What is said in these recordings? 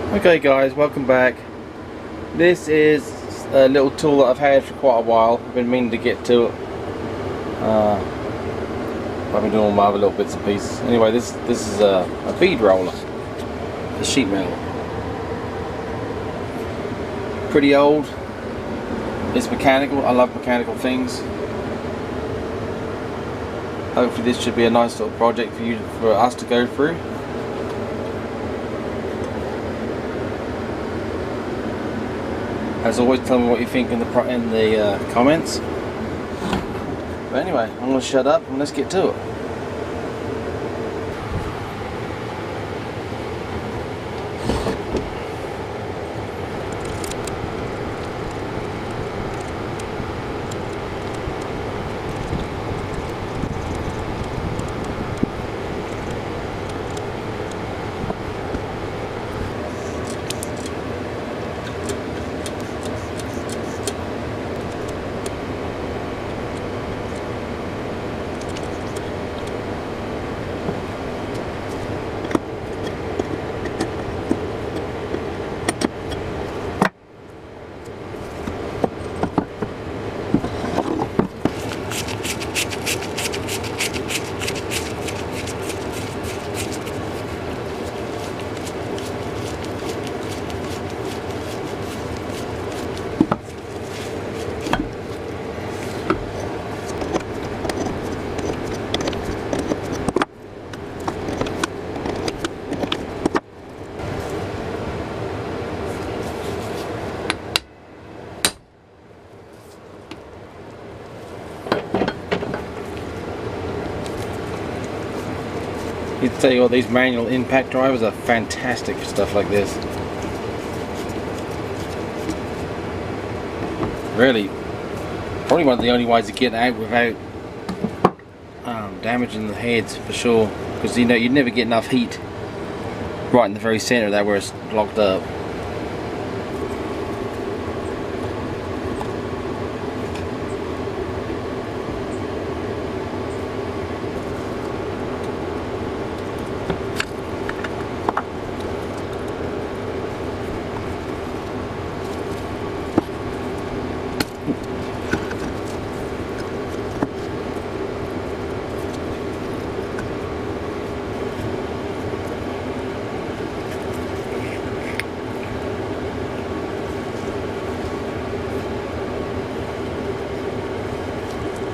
Okay guys, welcome back. This is a little tool that I've had for quite a while. I've been meaning to get to it. I've been doing all my other little bits and pieces. Anyway, this is a bead roller, a sheet metal. Pretty old. It's mechanical. I love mechanical things. Hopefully this should be a nice little project for us to go through. As always, tell me what you think in the comments. But anyway, I'm going to shut up and let's get to it. I'd tell you what, these manual impact drivers are fantastic for stuff like this. Really, probably one of the only ways to get out without damaging the heads, for sure. Because you know, you'd never get enough heat right in the very center of that where it's locked up.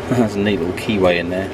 That's a neat little keyway in there.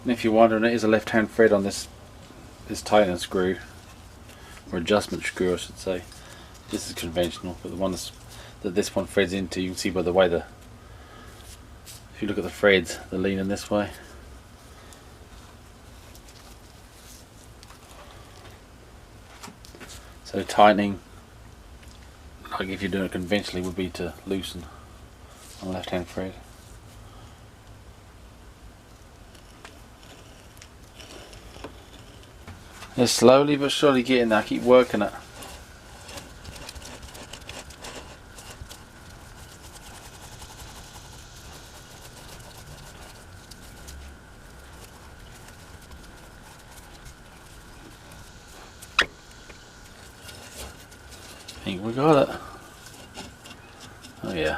And if you're wondering, it is a left-hand thread on this tightening screw, or adjustment screw I should say. This is conventional, but the one that this one threads into, you can see by the way if you look at the threads, they're leaning this way. So tightening, like if you're doing it conventionally, would be to loosen on the left-hand thread. Just slowly but surely getting there. Keep working it. think we got it. Oh yeah.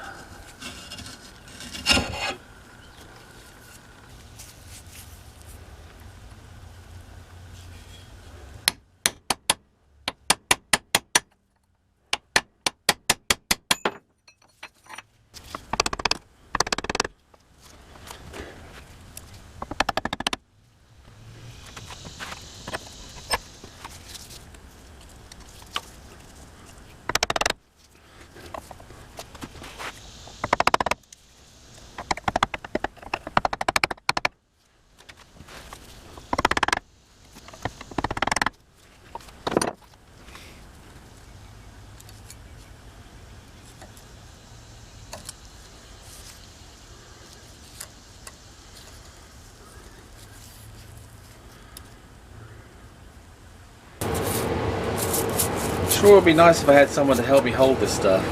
Sure, it'd be nice if I had someone to help me hold this stuff.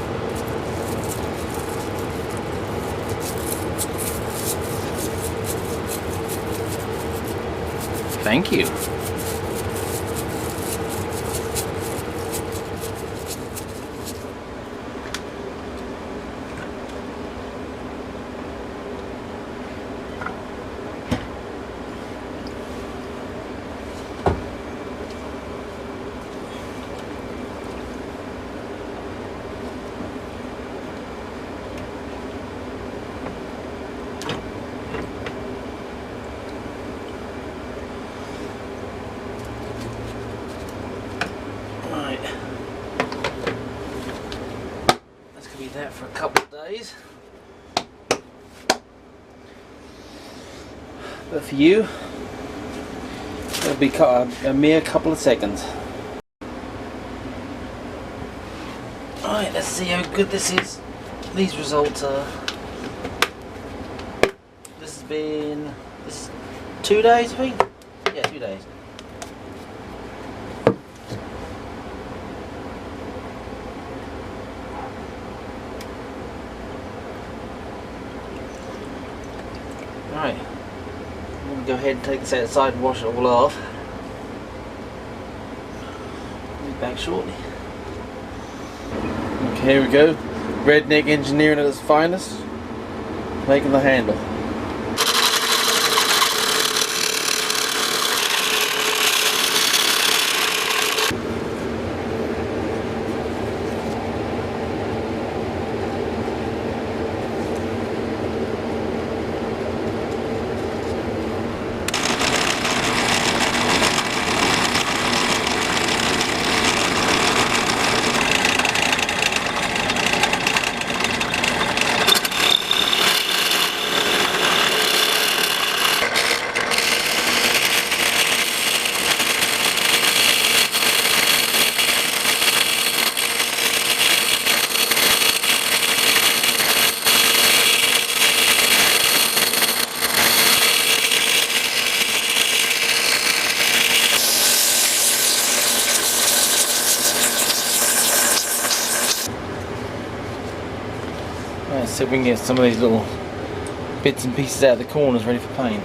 Thank you. That for a couple of days, but for you it'll be a mere couple of seconds. Alright, let's see how good this is. These results are, this is 2 days I think? Yeah, 2 days. Right, I'm going to go ahead and take this outside and wash it all off. I'll be back shortly. Okay, here we go. Redneck engineering at its finest. Making the handle. Let's see if we can get some of these little bits and pieces out of the corners ready for paint.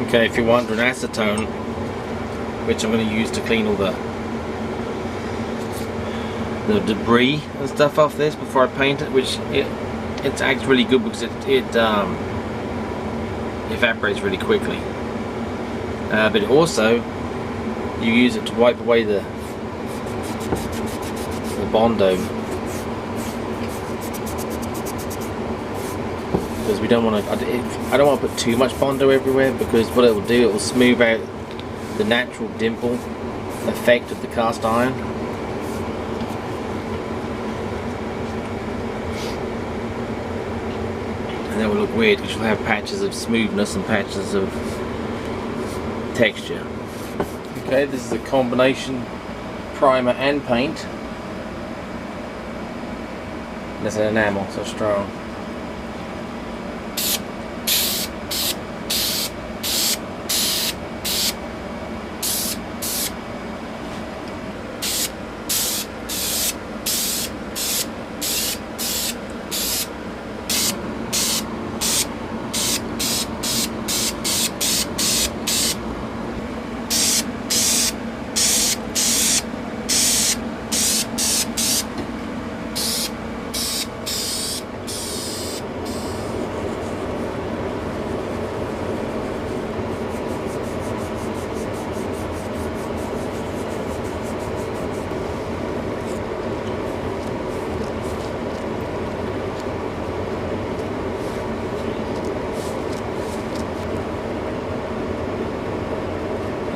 Okay, if you're wondering, acetone, which I'm going to use to clean all the debris and stuff off this before I paint it, which it acts really good because it evaporates really quickly. But also, you use it to wipe away the Bondo, because we don't want to. I don't want to put too much Bondo everywhere, because what it will do, it will smooth out the natural dimple effect of the cast iron. And that will look weird because you'll have patches of smoothness and patches of texture. Okay, this is a combination primer and paint. That's an enamel, so strong.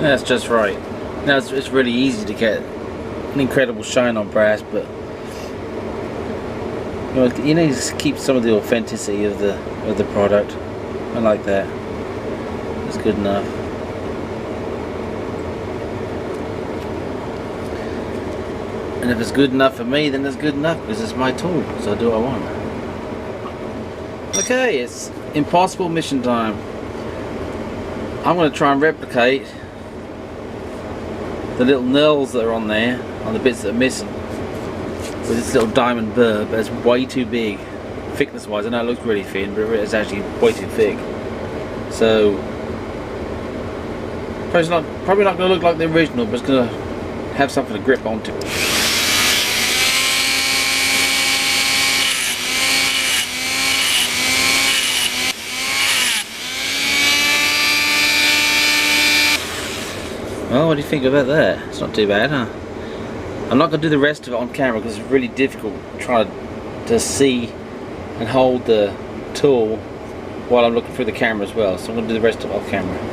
That's just right. Now it's really easy to get an incredible shine on brass, but you need to keep some of the authenticity of the product. I like that. It's good enough. And if it's good enough for me, then it's good enough, because it's my tool, so I do what I want. Okay, it's impossible mission time. I'm going to try and replicate the little knurls that are on there, on the bits that are missing, with this little diamond burr, but it's way too big thickness wise. I know it looks really thin, but it's actually way too thick, so probably not going to look like the original, but it's going to have something to grip onto. Well, what do you think about that? It's not too bad, huh? I'm not going to do the rest of it on camera because it's really difficult trying to see and hold the tool while I'm looking through the camera as well. So I'm going to do the rest of it off camera.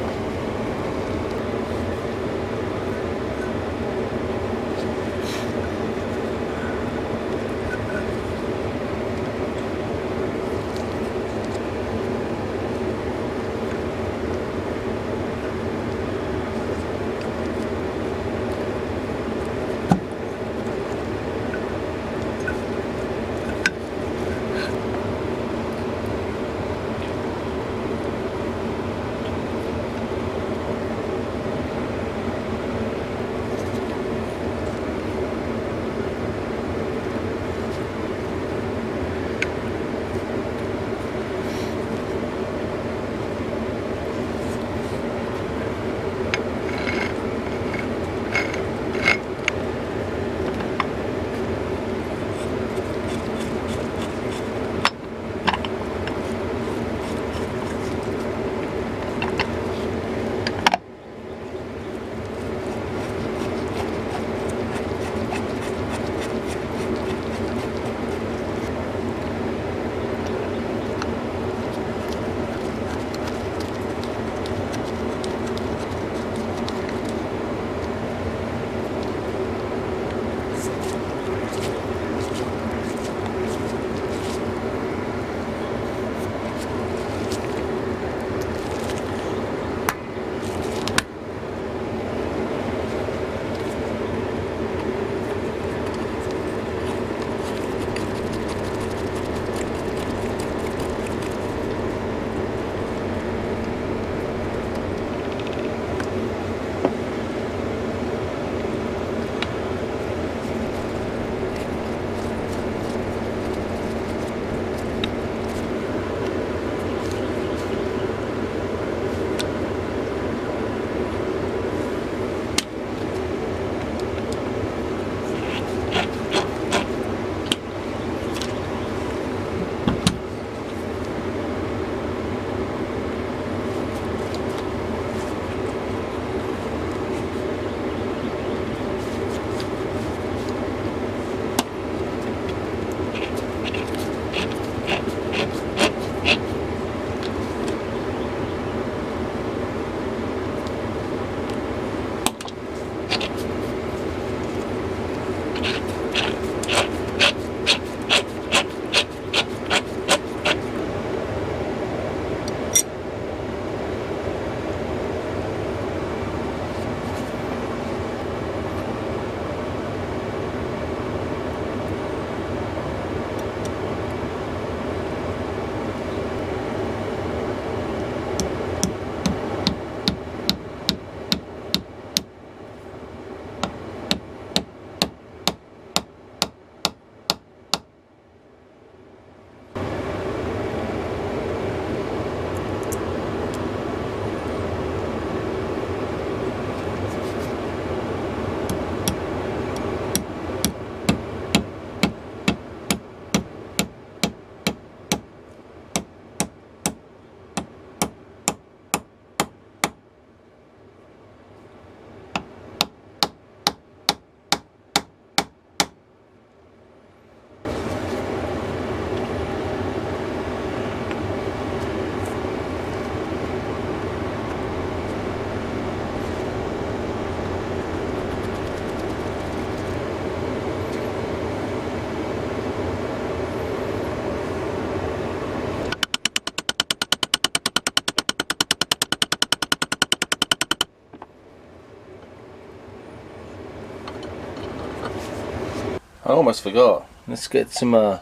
almost forgot. Let's get some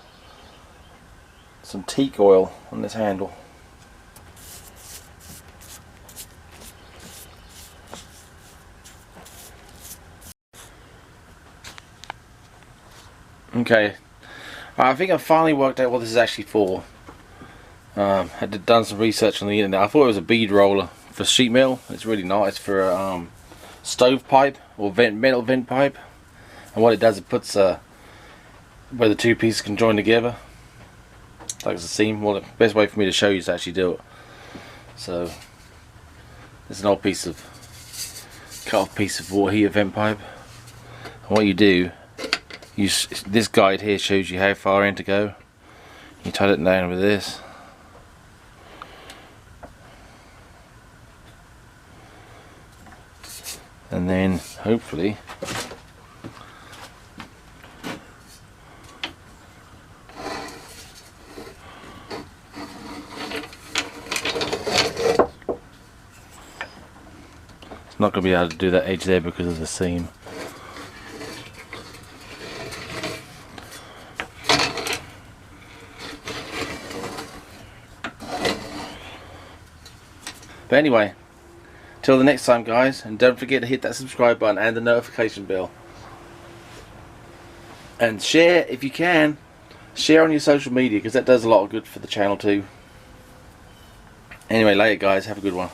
teak oil on this handle. Okay, I think I've finally worked out what this is actually for. Had done some research on the internet. I thought it was a bead roller for sheet metal. It's really not. It's for a stove pipe or metal vent pipe. And what it does, it puts where the two pieces can join together, like it's a seam. Well, the best way for me to show you is to actually do it. So there's an old piece of cut off piece of water heater vent pipe. And what you do, this guide here shows you how far in to go. You tie it down with this. And then hopefully it's not going to be able to do that edge there because of the seam. But anyway, till the next time guys, and don't forget to hit that subscribe button and the notification bell. And share, if you can, share on your social media, because that does a lot of good for the channel too. Anyway, later guys, have a good one.